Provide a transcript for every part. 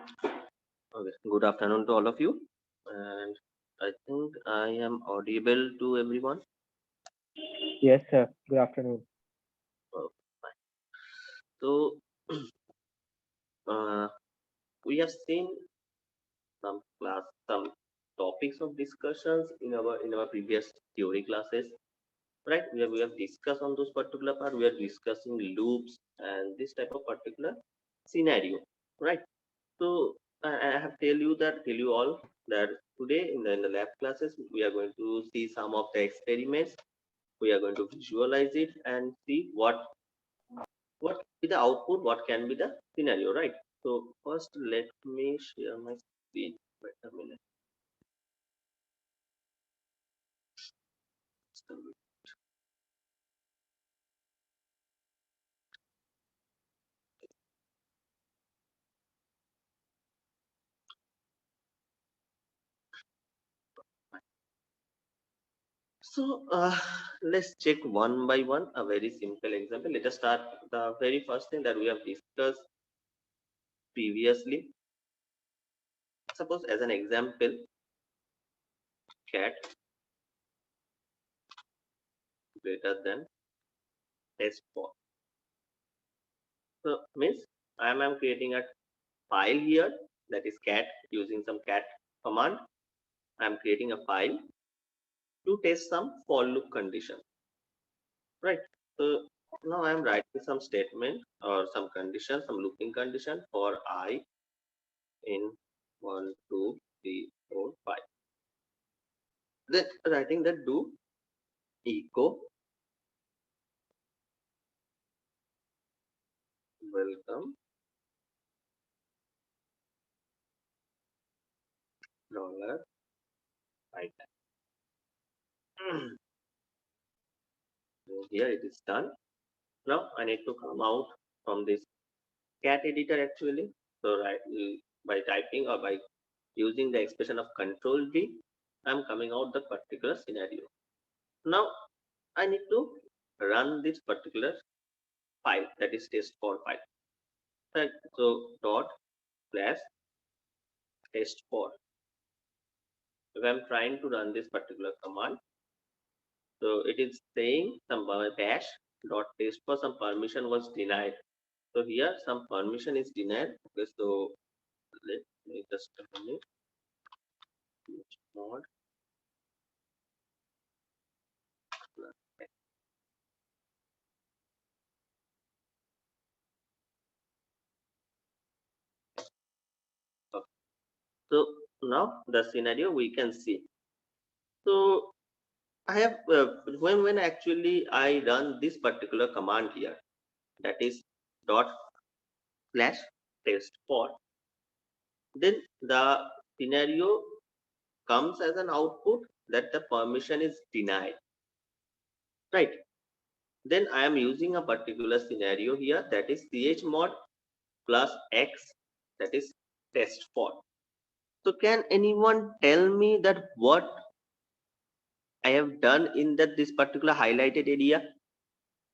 Okay. Good afternoon to all of you. And I think I am audible to everyone. Yes, sir. Good afternoon. Oh, fine. So uh, we have seen some topics of discussions in our previous theory classes, right? We have discussed on those particular part. We are discussing loops and this type of particular scenario, right? So I have tell you all that today in the lab classes we are going to see some of the experiments. We are going to visualize it and see what be the output, what can be the scenario, right? So first let me share my screen. Wait a minute. So let's check one by one a very simple example. Let us start the very first thing that we have discussed previously. Suppose as an example, cat greater than test4. So means I'm creating a file here, that is cat, using some cat command. I'm creating a file to test some for loop condition, right? So now I'm writing some statement or some condition, some looping condition for I in 1, 2, 3, 4, 5. Then writing that do echo welcome dollar item. So here it is done. Now I need to come out from this cat editor actually. So right, by typing or by using the expression of control D, I'm coming out the particular scenario. Now I need to run this particular file, that is test4 file. Right. So dot slash test4. If I'm trying to run this particular command, so it is saying some dash dot test4, some permission was denied. So here some permission is denied. Okay, so let me just a minute. Mod. Okay. So now the scenario we can see. So I have when actually I run this particular command here, that is dot slash test4, then the scenario comes as an output that the permission is denied, right? Then I am using a particular scenario here, that is chmod plus x, that is test4. So can anyone tell me that what I have done in that this particular highlighted area?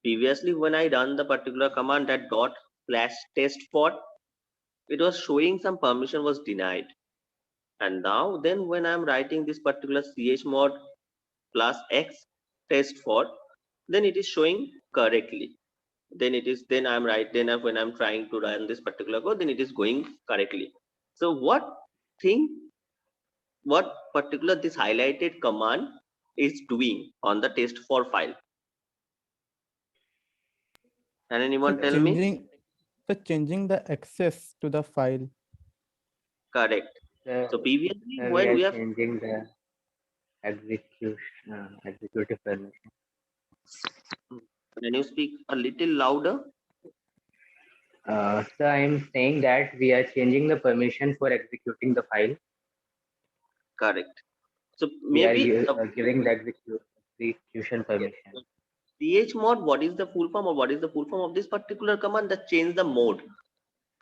Previously when I run the particular command that dot slash test4, it was showing some permission was denied. And now then when I'm writing this particular chmod plus x test4, then it is showing correctly. Then it is, then I'm right, then when I'm trying to run this particular code, then it is going correctly. So thing what particular this highlighted command is doing on the test4 file? Can So anyone tell me? changing the access to the file. Correct. Sir, So previously sir, we when are we have, changing the executive permission. can you speak a little louder? So I am saying that we are changing the permission for executing the file. Correct. So We are maybe the giving the execution yes, permission. chmod, what is the full form, or what is the full form of this particular command that change the mode?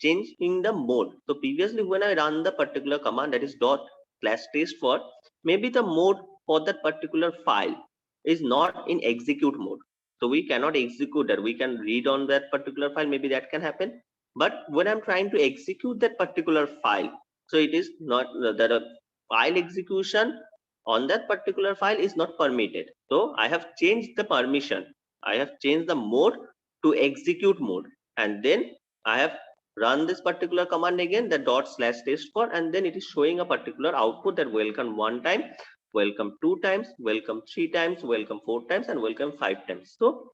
Changing the mode. So previously when I run the particular command, that is dot slash test4, maybe the mode for that particular file is not in execute mode. So we cannot execute that. We can read on that particular file. Maybe that can happen. But when I'm trying to execute that particular file, so it is not that a file execution on that particular file is not permitted. So I have changed the permission. I have changed the mode to execute mode, and then I have run this particular command again, the dot slash test for, and then it is showing a particular output that welcome one time, welcome two times, welcome three times, welcome four times, and welcome five times. So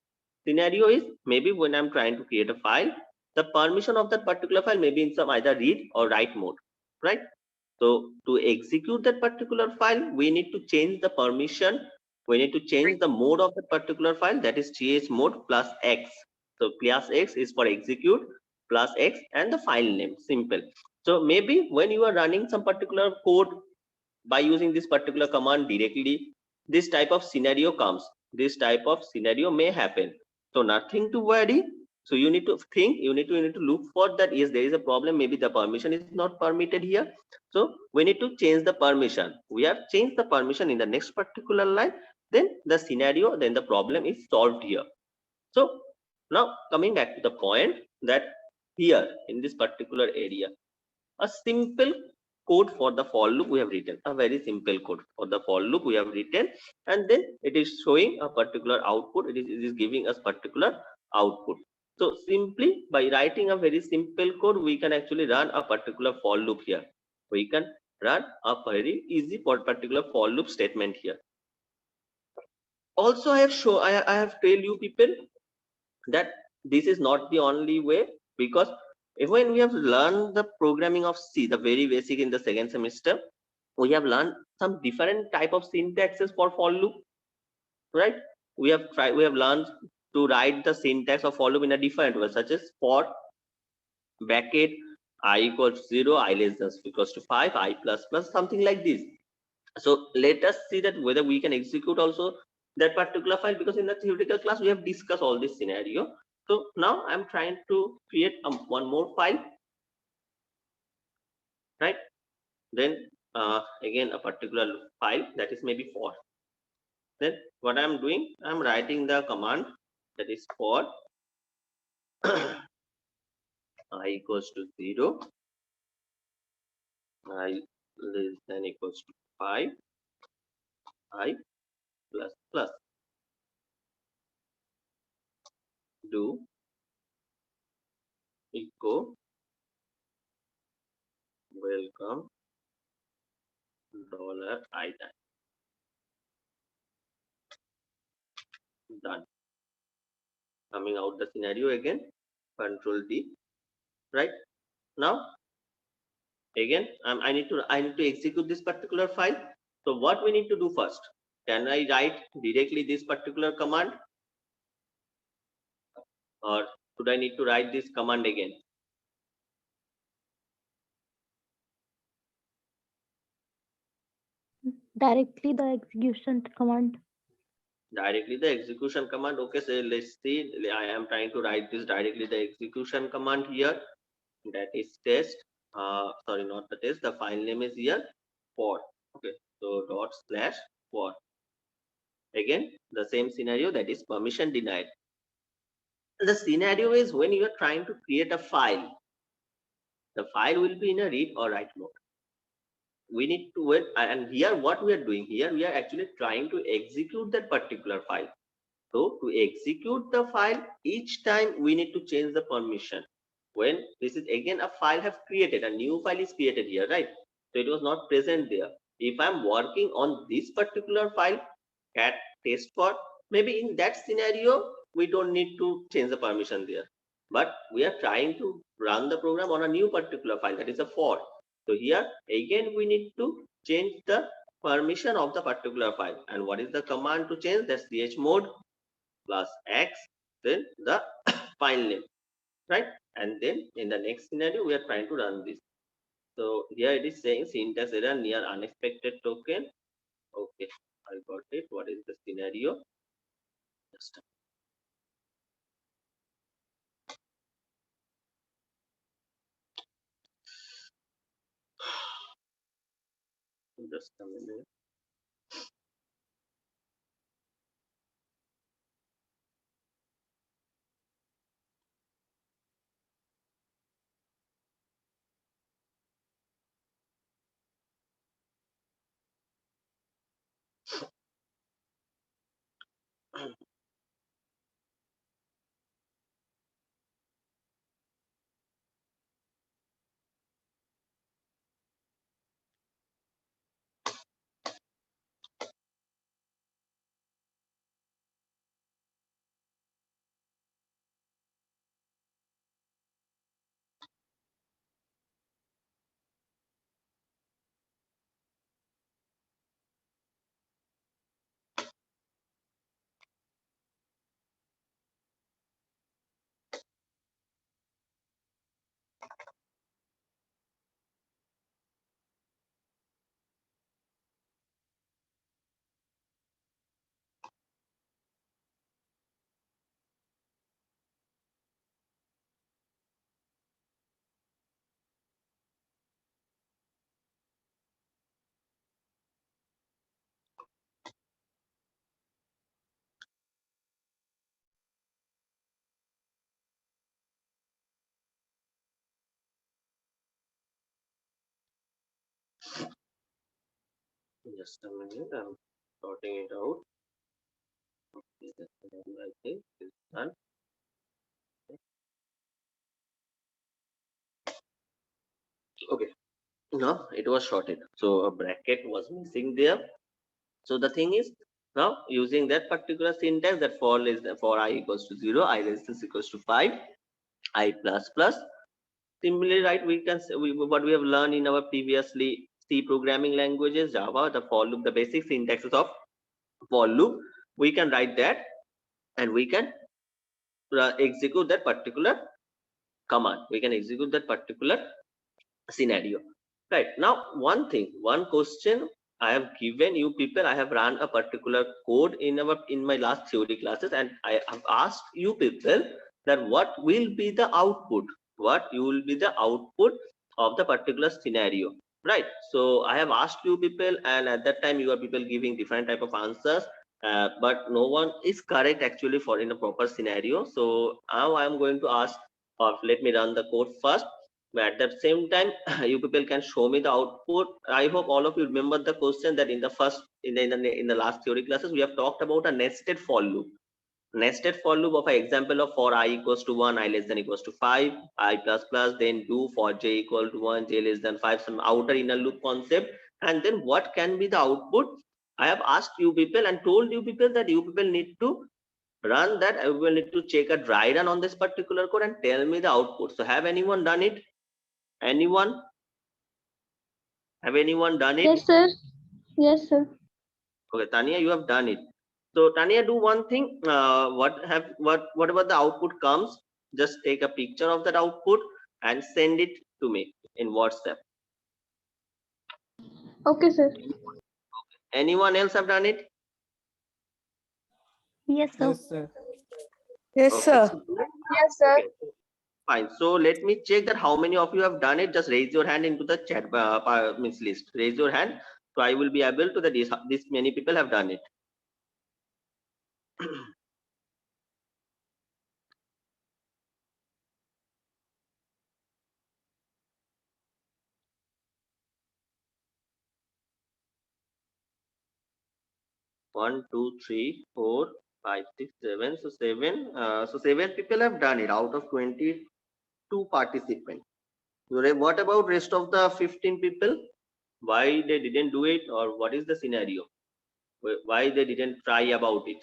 scenario is maybe when I'm trying to create a file, the permission of that particular file may be in some either read or write mode, right? So to execute that particular file, we need to change the permission. We need to change the mode of that particular file, that is ch mode plus x. So plus x is for execute, plus x and the file name, simple. So maybe when you are running some particular code by using this particular command directly, this type of scenario comes. This type of scenario may happen. So nothing to worry. So you need to think, you need to look for that. Yes, there is a problem. Maybe the permission is not permitted here. So we need to change the permission. We have changed the permission in the next particular line. Then the scenario, then the problem is solved here. So now coming back to the point that here in this particular area, a simple code for the for loop we have written, a very simple code for the for loop we have written, and then it is showing a particular output. It is giving us particular output. So simply by writing a very simple code, we can actually run a particular for loop here. We can run a very easy for particular for loop statement here. Also I have shown, I have tell you people that this is not the only way, because when we have learned the programming of C, the very basic in the second semester, we have learned some different type of syntaxes for loop, right? We have learned to write the syntax of for loop in a different way, such as for bracket I equals 0, I less than equals to 5, I plus plus, something like this. So let us see that whether we can execute also that particular file, because in the theoretical class we have discussed all this scenario. So now I'm trying to create one more file, right? Then again a particular file that is maybe for. Then what I'm doing, I'm writing the command that is for I equals to 0, I less than equals to 5, I plus plus, do echo welcome $I time, done. Coming out the scenario again, control D, right? Now again I need to execute this particular file. So what we need to do first, can I write directly this particular command, or should I need to write this command again? Directly the execution command. Directly the execution command. Okay, so let's see, I am trying to write this directly the execution command here, that is test, sorry, not the test, the file name is here for. Okay, so dot slash for, again the same scenario, that is permission denied. The scenario is when you are trying to create a file, the file will be in a read or write mode. We need to wait, and here what we are doing here, we are actually trying to execute that particular file. So to execute the file, each time we need to change the permission. When this is again a file have created, a new file is created here, right? So it was not present there. If I'm working on this particular file, cat test for, maybe in that scenario, we don't need to change the permission there. But we are trying to run the program on a new particular file, that is a for. So here again, we need to change the permission of the particular file. And what is the command to change? That's chmod plus x, then the file name, right? And then in the next scenario, we are trying to run this. So here it is saying syntax error near unexpected token. Okay, I got it. What is the scenario? Just a minute. Just a minute, I'm sorting it out. Okay, I think it's done. Okay, now it was sorted. So a bracket was missing there. So the thing is, now using that particular syntax, that for I equals to 0, I less than equals to 5, I plus plus. Similarly, right, we can what we have learned in our previously C programming languages, Java, the for loop, the basic syntaxes of for loop, we can write that and we can execute that particular command. We can execute that particular scenario. Right now, one question I have given you people. I have run a particular code in my last theory classes, and I have asked you people that what will be the output, what you will be the output of the particular scenario. Right. So I have asked you people, and at that time you are people giving different type of answers. But no one is correct actually for in a proper scenario. So now I am going to ask, or let me run the code first, but at the same time you people can show me the output. I hope all of you remember the question that in the first in the last theory classes we have talked about a nested for loop. Nested for loop of an example of for I equals to 1, I less than equals to 5, I plus plus, then do for j equal to 1, j less than 5, some outer inner loop concept. And then what can be the output? I have asked you people and told you people that you people need to run that. I will need to check a dry run on this particular code and tell me the output. So have anyone done it? Anyone? Have anyone done it? Yes, sir. Yes, sir. Okay, Tanya, you have done it. So Tanya, do one thing. Whatever the output comes, just take a picture of that output and send it to me in WhatsApp. Okay, sir. Anyone else have done it? Yes, sir. Yes, sir. Yes, Okay. sir. Yes, sir. Okay. Fine. So let me check that how many of you have done it. Just raise your hand into the chat means list. Raise your hand. So I will be able to that this many people have done it. 1, 2, 3, 4, 5, 6, 7. So 7. So 7 people have done it out of 22 participants. So what about rest of the 15 people? Why they didn't do it, or what is the scenario? Why they didn't try about it?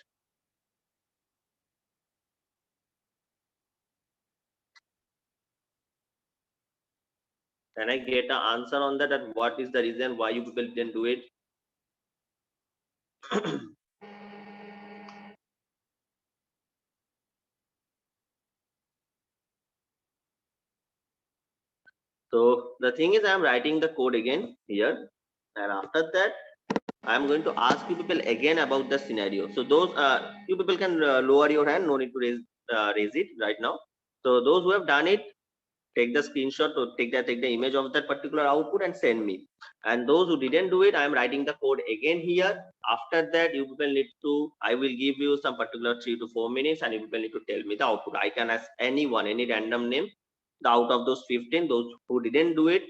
Can I get an answer on that? And what is the reason why you people didn't do it? So the thing is, I'm writing the code again here, and after that, I'm going to ask you people again about the scenario. So those you people can lower your hand. No need to raise it right now. So those who have done it, take the screenshot or take the image of that particular output and send me. And those who didn't do it, I am writing the code again here. After that, you people need to, I will give you some particular 3 to 4 minutes and you people need to tell me the output. I can ask anyone, any random name. The out of those 15, those who didn't do it,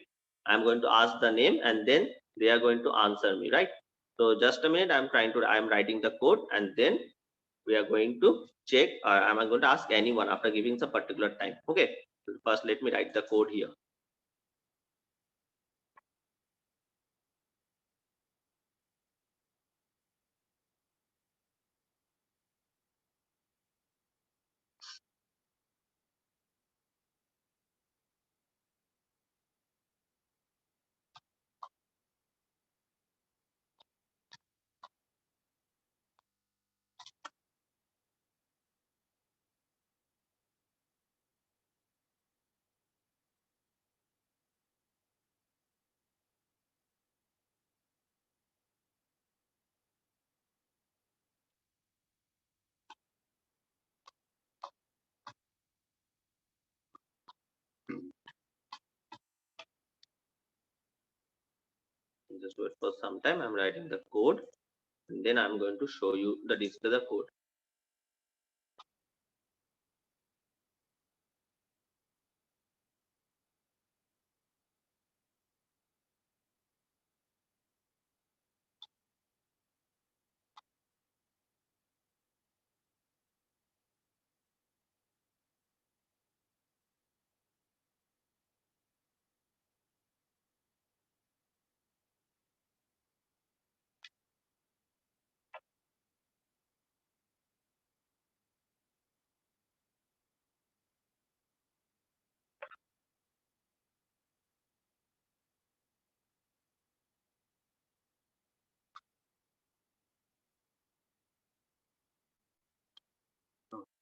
I'm going to ask the name and then they are going to answer me, right? So just a minute, I'm writing the code and then we are going to check, or am I going to ask anyone after giving some particular time. Okay, first let me write the code here. Just wait for some time. I'm writing the code, and then I'm going to show you the display the code.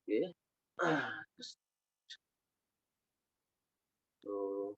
Okay. So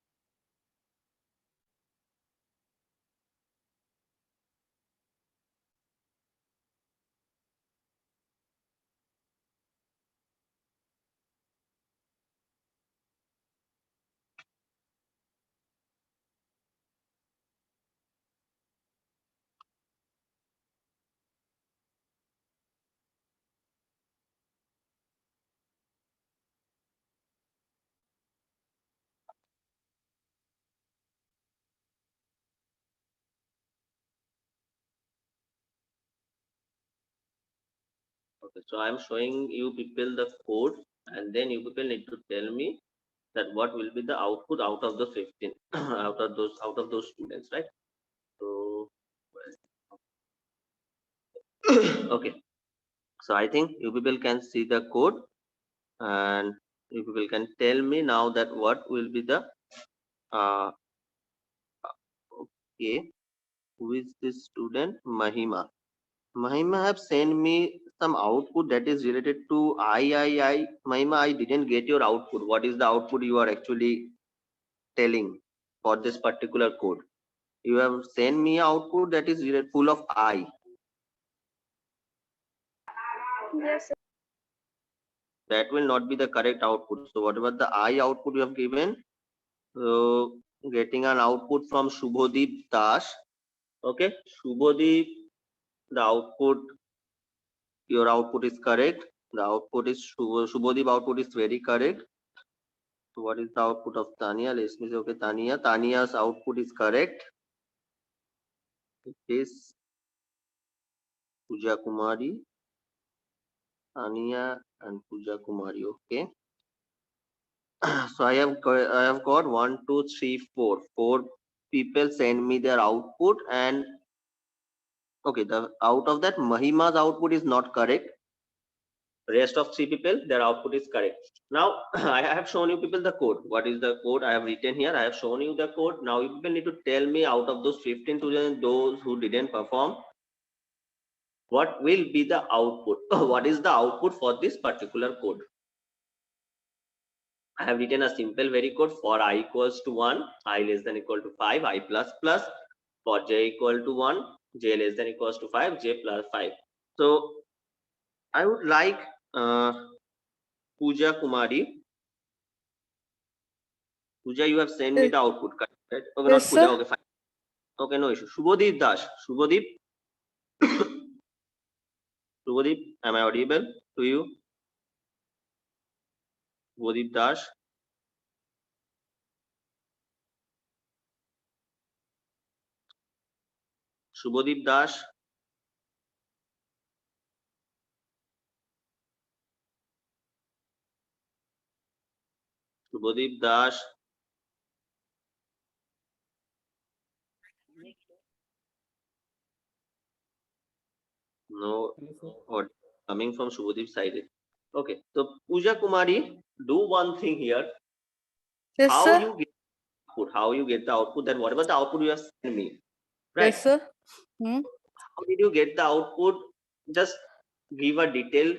okay, so I'm showing you people the code, and then you people need to tell me that what will be the output out of the 15 out of those students, right? So okay, so I think you people can see the code, and you people can tell me now that what will be the uh okay, who is this student? Mahima have sent me some output that is related to I. Mahima, I didn't get your output. What is the output you are actually telling for this particular code? You have sent me output that is full of I. Yes, sir. That will not be the correct output. So whatever the I output you have given, so getting an output from Shubhodeep Das. Okay, Shubhodeep, the output, your output is correct. The output is Shubhodeep output is very correct. So what is the output of Tanya? Let me say, okay, Tanya. Tanya's output is correct. It is Puja Kumari, Tanya and Puja Kumari. Okay. So I have got 1, 2, 3, 4 people send me their output, and okay, the out of that Mahima's output is not correct. Rest of 3 people, their output is correct. Now I have shown you people the code. What is the code I have written here? I have shown you the code. Now you people need to tell me out of those 15 students, those who didn't perform, what will be the output? What is the output for this particular code? I have written a simple very code for I equals to 1, I less than equal to 5, I plus plus, for j equal to 1, j less than equals to 5, j plus 5. So I would like Pooja Kumari. Pooja, you have sent me the output, correct? Right? Okay, Yes, not Pooja. sir. Okay, fine. Okay, no issue. Shubhodeep Das. Shubhodeep. Shubhodeep, am I audible to you? Shubhodeep Das. Shubhodeep Das. Subodip Dash. No, what coming from Subodip side. Okay, so Pooja Kumari, do one thing here. Yes, How sir. you get output? How you get the output? Then whatever the output you have sent me, right? Yes, sir. Hmm. How did you get the output? Just give a detailed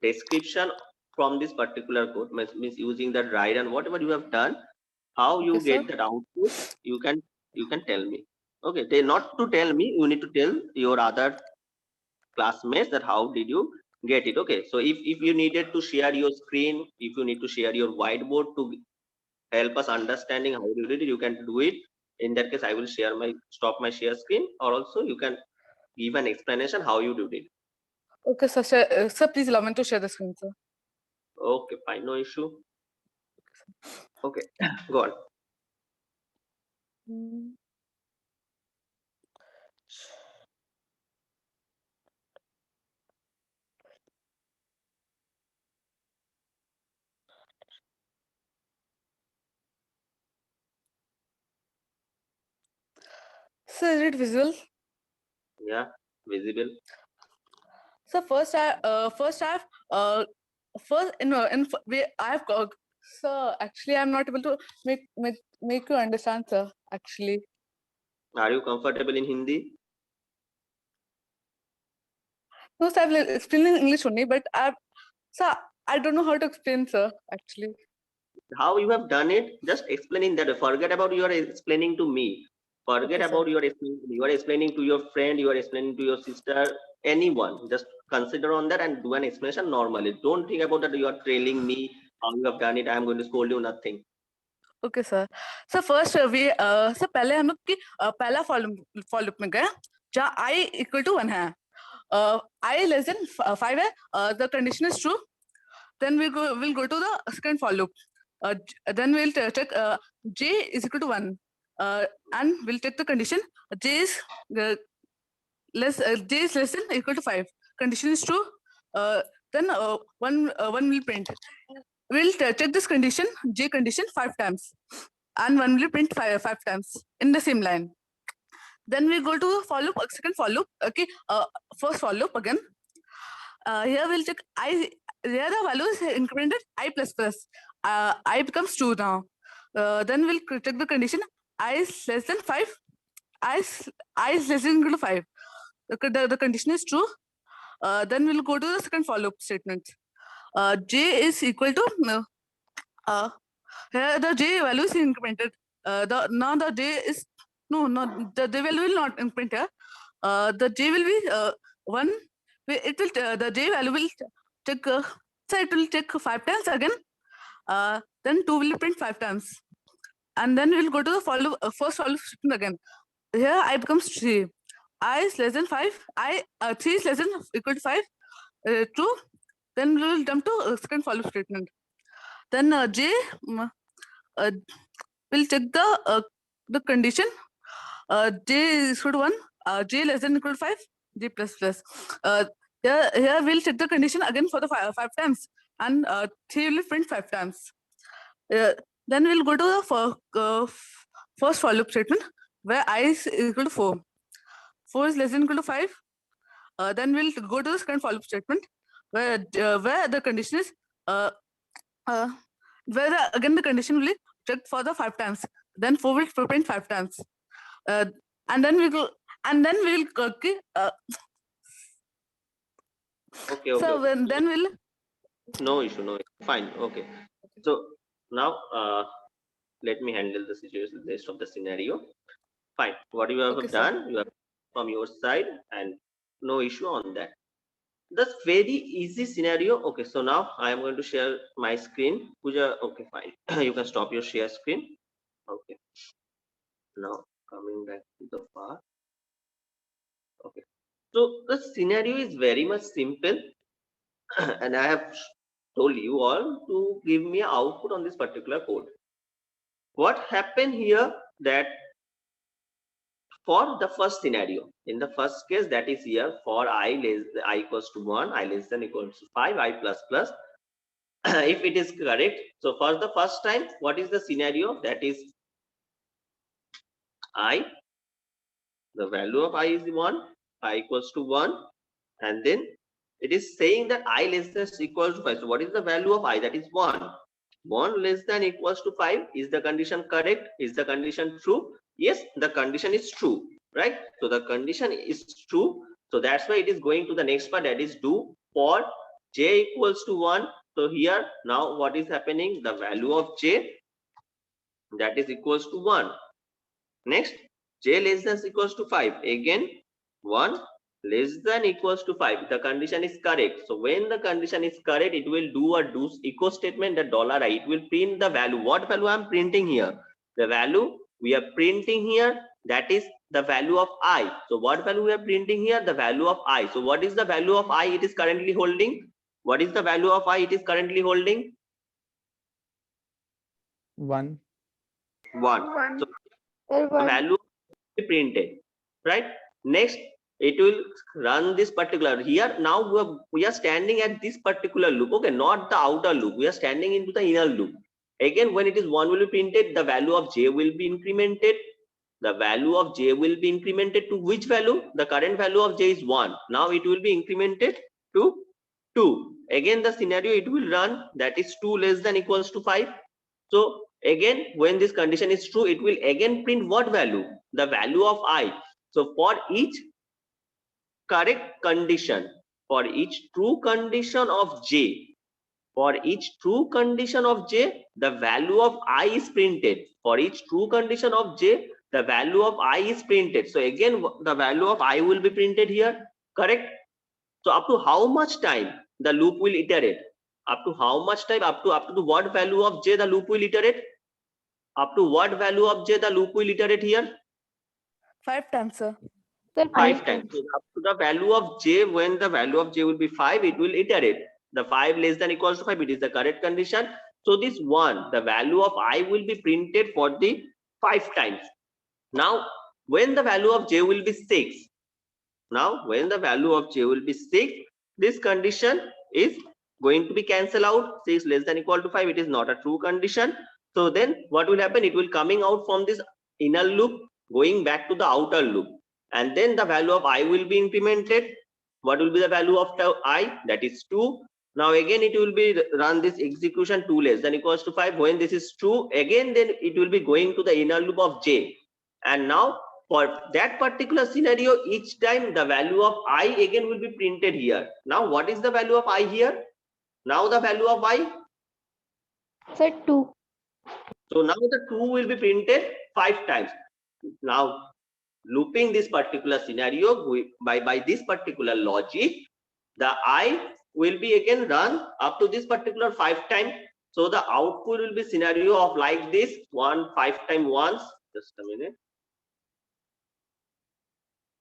description from this particular code. Means using that write and whatever you have done. How you Okay, sir. get that output? You can tell me. Okay, they not to tell me. You need to tell your other classmates that how did you get it. Okay, so if you needed to share your screen, if you need to share your whiteboard to help us understanding how you did it, you can do it. In that case, I will stop my share screen, or also you can give an explanation how you did it. Okay, sir. Sir, please allow me to share the screen, sir. Okay, fine, no issue. Okay, go on. Hmm. Sir, is it visual? Yeah, visible. So first, I have first I have sir. Actually, I'm not able to make you understand, sir. Actually, Are you comfortable in Hindi? no, sir. I've explained in English only, but sir, I don't know how to explain, sir. Actually, How you have done it? Just explaining that. Forget about your explaining to me. Forget okay, sir. about you are explaining to your friend, you are explaining to your sister, anyone. Just consider on that and do an explanation normally. Don't think about that you are trailing me, how you have done it, I am going to scold you, nothing. Okay sir sir first sir पहले हम लोग की पहला for loop में गए जहाँ I equal to 1 है आई less than 5 है the condition is true then we'll go to the second for loop then we'll check j is equal to 1 and we'll take the condition j is j is less than equal to 5 condition is true then one will print we'll check this condition j condition 5 times and one will print five times in the same line. Then we go to for loop, second for loop. Okay, first for loop again. Here we'll check I. Here the value is incremented I plus plus. I becomes 2 now. Then we'll check the condition I is less than 5. I is less than equal to 5. The condition is true. Then we'll go to the second for loop statement. J is equal to here the j value is incremented. Now the j is the j value will not increment here. The j will be 1. It will the j value will take so it will take 5 times again. Then 2 will print 5 times, and then we'll go to the first follow statement again. Here I becomes 3. I is less than 5. 3 is less than equal to 5. True. Then we will jump to second follow statement. Then j we'll check the condition j is equal to 1, j less than equal to 5, j plus plus. Here we'll check the condition again for the 5 times, and 3 will print 5 times. Then we'll go to the first for loop statement where I is equal to 4. 4 is less than equal to 5. Then we'll go to the second for loop statement where the condition is uh, uh, again the condition will be checked for the 5 times. Then 4 will print 5 times. And then we go, and then we'll Okay, so okay. then we'll No issue, no issue. Fine, okay. So now let me handle the situation, the rest of the scenario. Fine. What you okay have sir. done, you have from your side, and no issue on that. That's very easy scenario. Okay, so now I am going to share my screen. Pooja, okay, fine. You can stop your share screen. Okay. Now coming back to the part. Okay. So the scenario is very much simple, and I have told you all to give me an output on this particular code. What happened here that for the first scenario, in the first case, that is here for I equals to 1, I less than equals to 5, I plus plus, if it is correct, so for the first time, what is the scenario? That is I, the value of I is 1, I equals to 1, and then it is saying that I less than equals to 5. So what is the value of I? That is 1. 1 less than equals to 5. Is the condition correct? Is the condition true? Yes, the condition is true, right? So the condition is true. So that's why it is going to the next part, that is do for j equals to 1. So here now what is happening? The value of j, that is equals to 1. Next, j less than equals to 5. Again, 1 less than equals to 5. The condition is correct. So when the condition is correct, it will do a do echo statement, the $I. It will print the value. What value I'm printing here? The value we are printing here, that is the value of I. So what value we are printing here? The value of I. So what is the value of I it is currently holding? What is the value of I it is currently holding? 1. 1. So the One. value be printed, right? Next, it will run this particular here. Now we are standing at this particular loop, okay, not the outer loop. We are standing into the inner loop. Again, when it is 1 will be printed, the value of j will be incremented. The value of j will be incremented to which value? The current value of j is 1. Now it will be incremented to 2. Again, the scenario it will run, that is 2 less than equals to 5. So again, when this condition is true, it will again print what value? The value of I. So for each correct condition, for each true condition of j, for each true condition of j, the value of I is printed. For each true condition of j, the value of I is printed. So again, the value of I will be printed here, correct? So up to how much time the loop will iterate? Up to how much time? Up to what value of j the loop will iterate? Up to what value of j the loop will iterate here? 5 times, sir. Sir, 5 times. So up to the value of j, when the value of j will be 5, it will iterate. The 5 less than equals to 5, it is the correct condition. So this 1, the value of I will be printed for the 5 times. Now, when the value of j will be 6, now when the value of j will be 6, this condition is going to be cancelled out. 6 less than equal to 5, it is not a true condition. So then what will happen? It will coming out from this inner loop, going back to the outer loop, and then the value of I will be implemented. What will be the value of I? That is 2. Now again it will be run this execution 2 less than equals to 5. When this is true, again then it will be going to the inner loop of j. And now for that particular scenario, each time the value of I again will be printed here. Now what is the value of I here? Now the value of I, sir, 2. so now the 2 will be printed 5 times. Now looping this particular scenario by this particular logic, the I will be again run up to this particular 5 times. So the output will be scenario of like this: 1 5 times once, just a minute,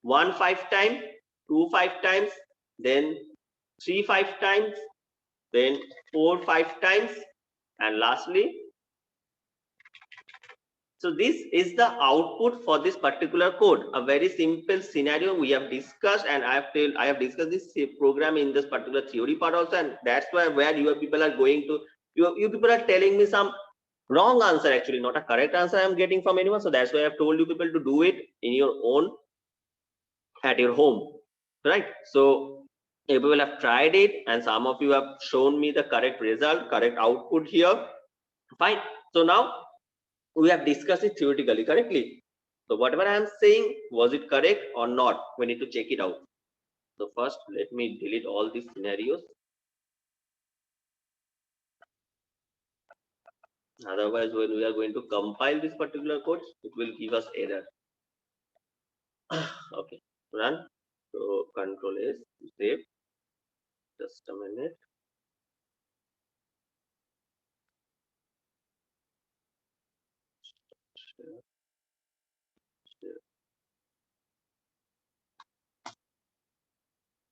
1 5 times, 2 5 times, then 3 5 times, then 4 5 times, and lastly. So this is the output for this particular code. A very simple scenario we have discussed, and I have discussed this program in this particular theory part also, and that's where your people are going to, you people are telling me some wrong answer, actually not a correct answer I'm getting from anyone. So that's why I've told you people to do it in your own at your home, right? So you people have tried it, and some of you have shown me the correct result, correct output here. Fine. So now we have discussed it theoretically correctly. So whatever I am saying, was it correct or not? We need to check it out. So first, let me delete all these scenarios. Otherwise, when we are going to compile this particular code, it will give us error. Okay, run. So Control S, save. Just a minute.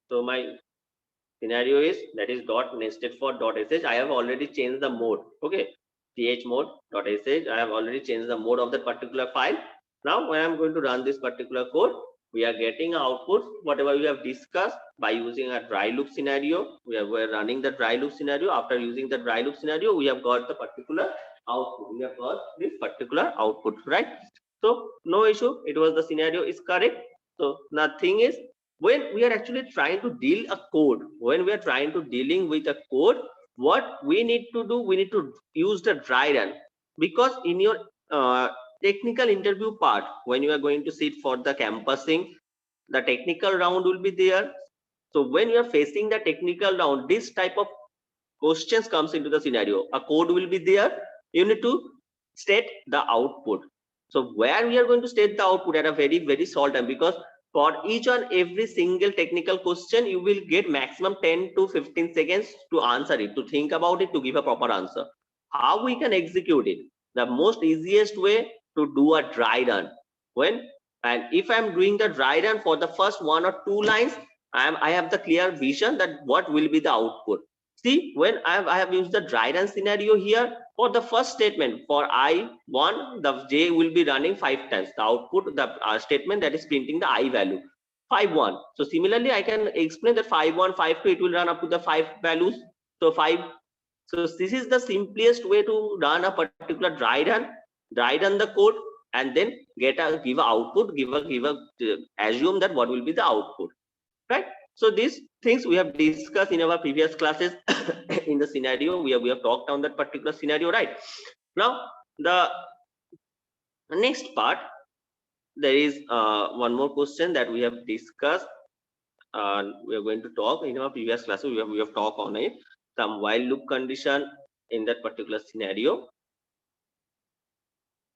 So my scenario is, that is dot nested for dot sh. I have already changed the mode. Okay, ch mode dot sh. I have already changed the mode of that particular file. Now when I'm going to run this particular code, we are getting output, whatever we have discussed by using a dry loop scenario. We're running the dry loop scenario. After using the dry loop scenario, we have got the particular output. We have got this particular output, right? So no issue. It was the scenario is correct. So nothing is, when we are actually trying to deal a code, when we are trying to dealing with a code, what we need to do, we need to use the dry run, because in your technical interview part, when you are going to sit for the campusing, the technical round will be there. So when you are facing the technical round, this type of questions comes into the scenario. A code will be there. You need to state the output. So where we are going to state the output at a very short time, because for each and every single technical question, you will get maximum 10 to 15 seconds to answer it, to think about it, to give a proper answer. How we can execute it? The most easiest way, to do a dry run. When, and if I'm doing the dry run for the first 1 or 2 lines, I have the clear vision that what will be the output. See, when I have used the dry run scenario here, for the first statement, for I1, the J will be running 5 times. The output, the statement that is printing the I value, 5-1. So similarly, I can explain that 5-1, 5-2, it will run up to the 5 values. So 5. So this is the simplest way to run a particular dry run the code, and then give a output, assume that what will be the output, right? So these things we have discussed in our previous classes. In the scenario, we have talked on that particular scenario, right? Now the next part, there is one more question that we have discussed. We are going to talk in our previous classes. We have talked on it, some while loop condition in that particular scenario.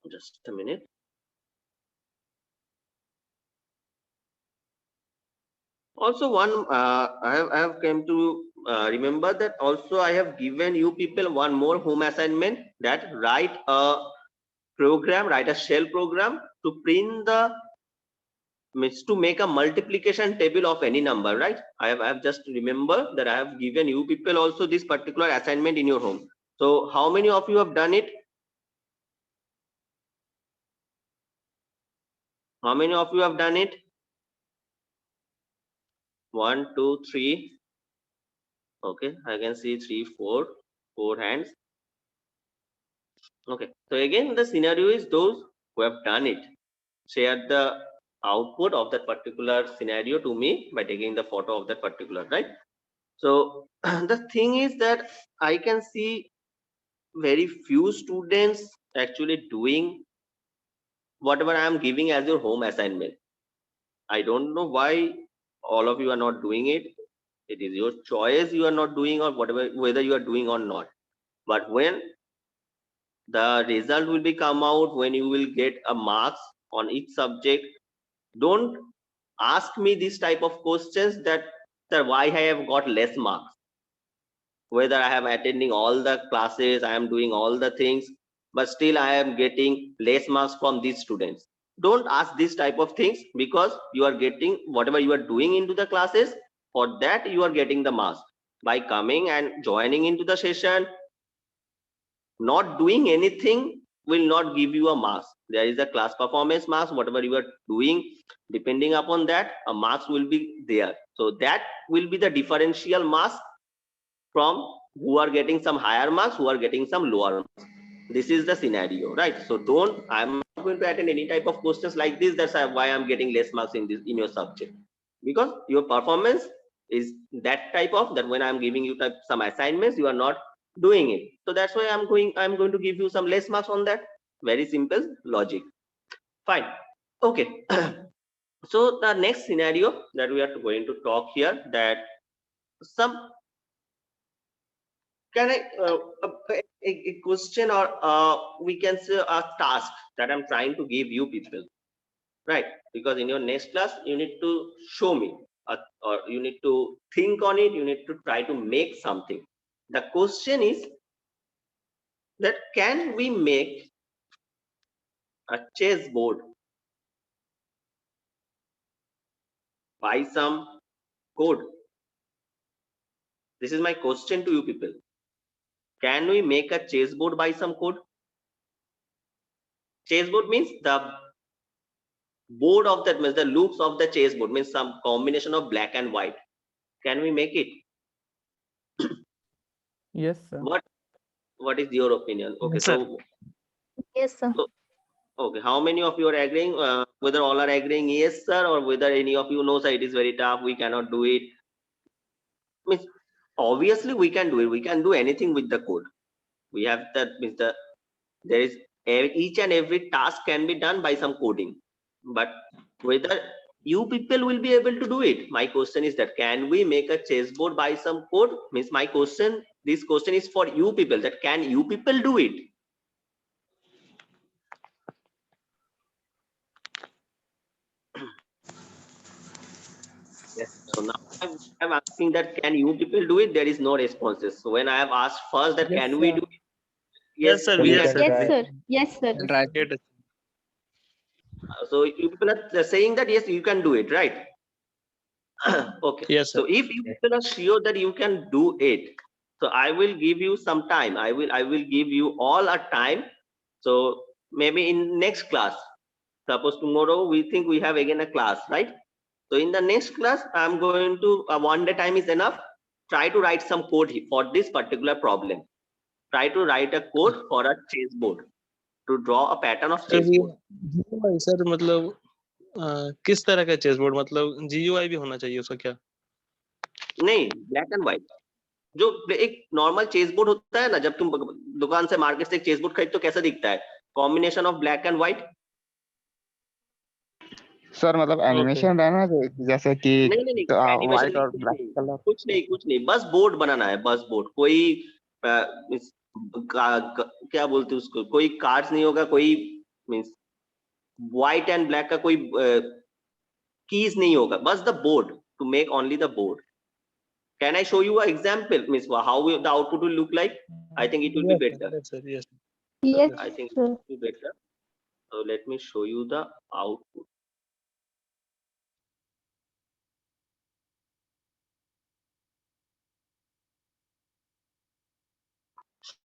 Just a minute. Also, one I have came to remember that also I have given you people one more home assignment, that write a program, write a shell program to print the, means to make a multiplication table of any number, right? I have just remember that I have given you people also this particular assignment in your home. So how many of you have done it? How many of you have done it? 1, 2, 3. Okay, I can see 3, 4 hands. Okay, so again the scenario is those who have done it, share the output of that particular scenario to me by taking the photo of that particular, right? So the thing is that I can see very few students actually doing whatever I am giving as your home assignment. I don't know why all of you are not doing it. It is your choice, you are not doing, or whatever, whether you are doing or not. But when the result will be come out, when you will get a marks on each subject, don't ask me this type of questions that, sir, why I have got less marks, whether I am attending all the classes, I am doing all the things, but still I am getting less marks from these students. Don't ask this type of things, because you are getting whatever you are doing into the classes, for that you are getting the marks. By coming and joining into the session, not doing anything will not give you a marks. There is a class performance marks, whatever you are doing, depending upon that a marks will be there. So that will be the differential marks from who are getting some higher marks, who are getting some lower marks. This is the scenario, right? So don't, I'm not going to attend any type of questions like this, that's why I'm getting less marks in this, in your subject, because your performance is that type of, that when I'm giving you some assignments, you are not doing it. So that's why I'm going to give you some less marks on that. Very simple logic. Fine. Okay. So the next scenario that we are going to talk here, that some, can I a question, or we can say a task that I'm trying to give you people, right? Because in your next class you need to show me, or you need to think on it, you need to try to make something. The question is that, can we make a chessboard by some code? This is my question to you people. Can we make a chessboard by some code? Chessboard means the board of that means the loops of the chessboard means some combination of black and white. Can we make it? Yes, sir. What is your opinion? Okay, Yes, sir. so Yes, sir. okay, how many of you are agreeing? Whether all are agreeing yes, sir, or whether any of you know, sir, it is very tough, we cannot do it. Means obviously we can do it. We can do anything with the code. We have that means there is each and every task can be done by some coding, but whether you people will be able to do it. My question is that can we make a chessboard by some code? Means my question, this question is for you people, that can you people do it? Yes. So now I'm asking that can you people do it? There is no responses. So when I have asked first that Yes, can we sir. do it? Yes, sir. We we are Yes, can. Try. sir. Yes, sir. try it. So you people are saying that yes, you can do it, right? Okay. Yes, sir. So if you Yes. people are sure that you can do it, so I will give you some time. I will give you all a time. So maybe in next class, suppose tomorrow we think we have again a class, right? So in the next class, I'm going to 1 day time is enough. Try to write some code for this particular problem. Try to write a code for a chessboard to draw a pattern of sir chessboard. GUI sir मतलब किस तरह का chessboard मतलब GUI भी होना चाहिए उसका क्या? नहीं, ब्लैक एंड व्हाइट। जो एक नॉर्मल चेसबोर्ड होता है ना, जब तुम दुकान से मार्केट से एक चेसबोर्ड खरीदते हो कैसा दिखता है? Combination of black and white. Sir मतलब ओके एनिमेशन रहना चाहिए जैसे कि नहीं नहीं नहीं, एनिमेशन व्हाइट नहीं, और कुछ ब्लैक नहीं, कलर। कुछ नहीं, कुछ नहीं, बस बोर्ड बनाना है, बस बोर्ड। कोई क्या बोलते हैं उसको, कोई कार्ड्स नहीं होगा, कोई मीन्स व्हाइट एंड ब्लैक का कोई कीज नहीं होगा, बस the board, to make only the board. Can I show you an example, Miss? How the output will look like? I think it will be better. Yes sir yes Yes, I think it sir. will be better. So let me show you the output.